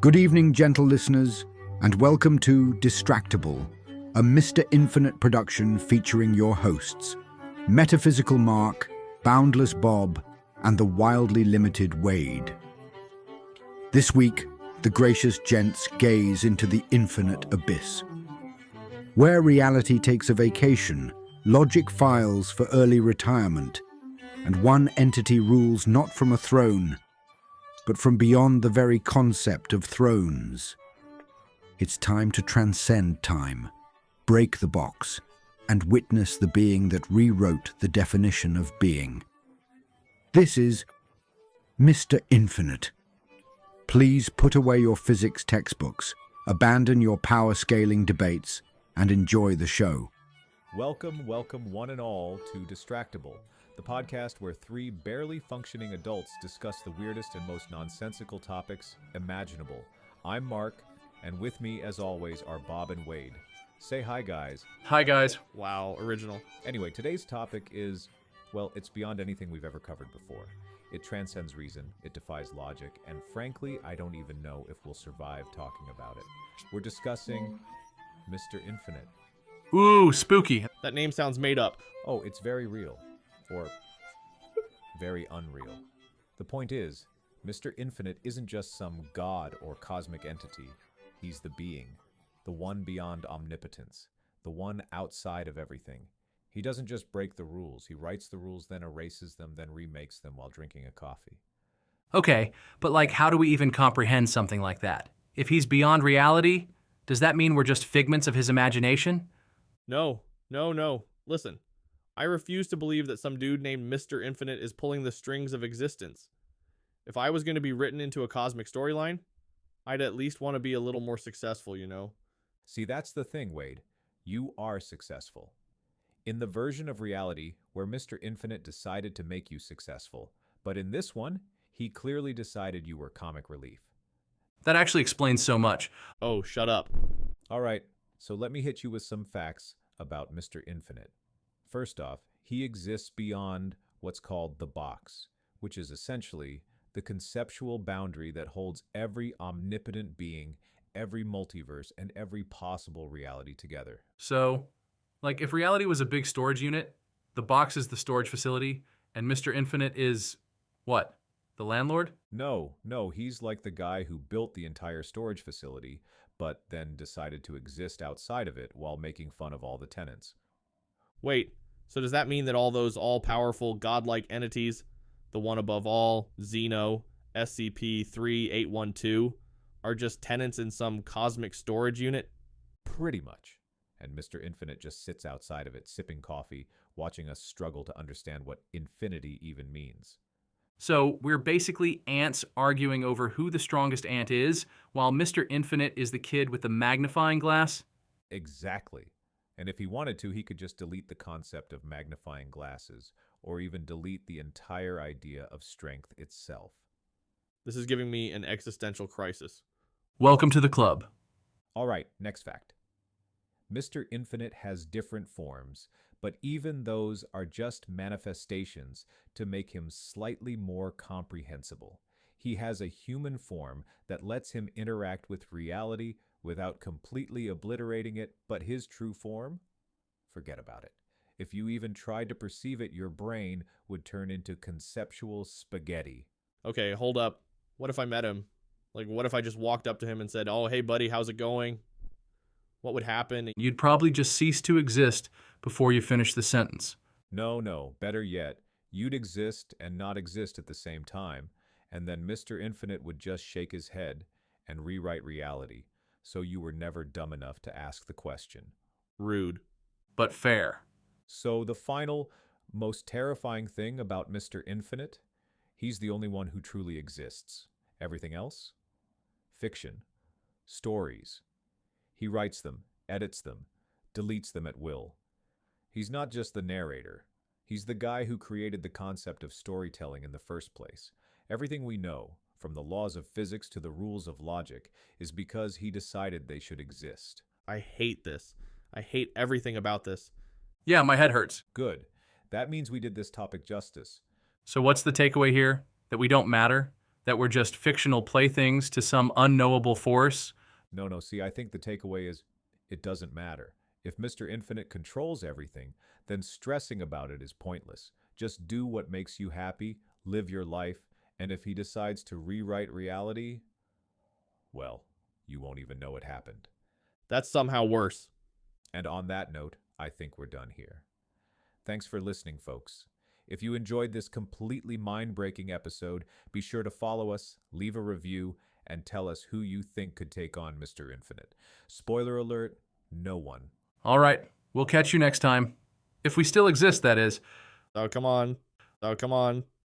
Good evening, gentle listeners, and welcome to Distractible, a Mr. Infinite production featuring your hosts, Metaphysical Mark, Boundless Bob, and the wildly limited Wade. This week, the gracious gents gaze into the infinite abyss. Where reality takes a vacation, logic files for early retirement, and one entity rules not from a throne, but from beyond the very concept of thrones. It's time to transcend time, break the box, and witness the being that rewrote the definition of being. This is Mr. Infinite. Please put away your physics textbooks, abandon your power scaling debates, and enjoy the show. Welcome one and all to Distractible, the podcast where three barely functioning adults discuss the weirdest and most nonsensical topics imaginable. I'm Mark, and with me, as always, are Bob and Wade. Say hi, guys. Hi, guys. Wow, original. Anyway, today's topic is, well, it's beyond anything we've ever covered before. It transcends reason, it defies logic, and frankly, I don't even know if we'll survive talking about it. We're discussing Mr. Infinite. Ooh, spooky. That name sounds made up. Oh, it's very real. Or very unreal. The point is, Mr. Infinite isn't just some god or cosmic entity. He's the being, the one beyond omnipotence, the one outside of everything. He doesn't just break the rules. He writes the rules, then erases them, then remakes them while drinking a coffee. Okay, but how do we even comprehend something like that? If he's beyond reality, does that mean we're just figments of his imagination? No. Listen, I refuse to believe that some dude named Mr. Infinite is pulling the strings of existence. If I was going to be written into a cosmic storyline, I'd at least want to be a little more successful, you know? See, that's the thing, Wade. You are successful. In the version of reality where Mr. Infinite decided to make you successful, but in this one, he clearly decided you were comic relief. That actually explains so much. Oh, shut up. All right, so let me hit you with some facts about Mr. Infinite. First off, he exists beyond what's called the box, which is essentially the conceptual boundary that holds every omnipotent being, every multiverse, and every possible reality together. So, if reality was a big storage unit, the box is the storage facility, and Mr. Infinite is, what, the landlord? No, he's like the guy who built the entire storage facility, but then decided to exist outside of it while making fun of all the tenants. Wait, so does that mean that all those all-powerful, godlike entities, the one above all, Xeno, SCP-3812, are just tenants in some cosmic storage unit? Pretty much. And Mr. Infinite just sits outside of it, sipping coffee, watching us struggle to understand what infinity even means. So we're basically ants arguing over who the strongest ant is, while Mr. Infinite is the kid with the magnifying glass? Exactly. And if he wanted to, he could just delete the concept of magnifying glasses, or even delete the entire idea of strength itself. This is giving me an existential crisis. Welcome to the club. All right, next fact. Mr. Infinite has different forms, but even those are just manifestations to make him slightly more comprehensible. He has a human form that lets him interact with reality without completely obliterating it, but his true form? Forget about it. If you even tried to perceive it, your brain would turn into conceptual spaghetti. Okay, hold up. What if I met him? What if I just walked up to him and said, "Oh, hey buddy, how's it going?" What would happen? You'd probably just cease to exist before you finish the sentence. No, better yet, you'd exist and not exist at the same time, and then Mr. Infinite would just shake his head and rewrite reality, so you were never dumb enough to ask the question. Rude. But fair. So the final, most terrifying thing about Mr. Infinite, he's the only one who truly exists. Everything else? Fiction. Stories. He writes them, edits them, deletes them at will. He's not just the narrator. He's the guy who created the concept of storytelling in the first place. Everything we know, from the laws of physics to the rules of logic, is because he decided they should exist. I hate this. I hate everything about this. Yeah, my head hurts. Good. That means we did this topic justice. So what's the takeaway here? That we don't matter? that we're just fictional playthings to some unknowable force. No, see, I think the takeaway is it doesn't matter. If Mr. Infinite controls everything, then stressing about it is pointless. Just do what makes you happy, live your life, and if he decides to rewrite reality, well, you won't even know it happened. That's somehow worse. And on that note, I think we're done here. Thanks for listening, folks. If you enjoyed this completely mind-breaking episode, be sure to follow us, leave a review, and tell us who you think could take on Mr. Infinite. Spoiler alert, no one. All right, we'll catch you next time. If we still exist, that is. Oh, come on. Oh, come on.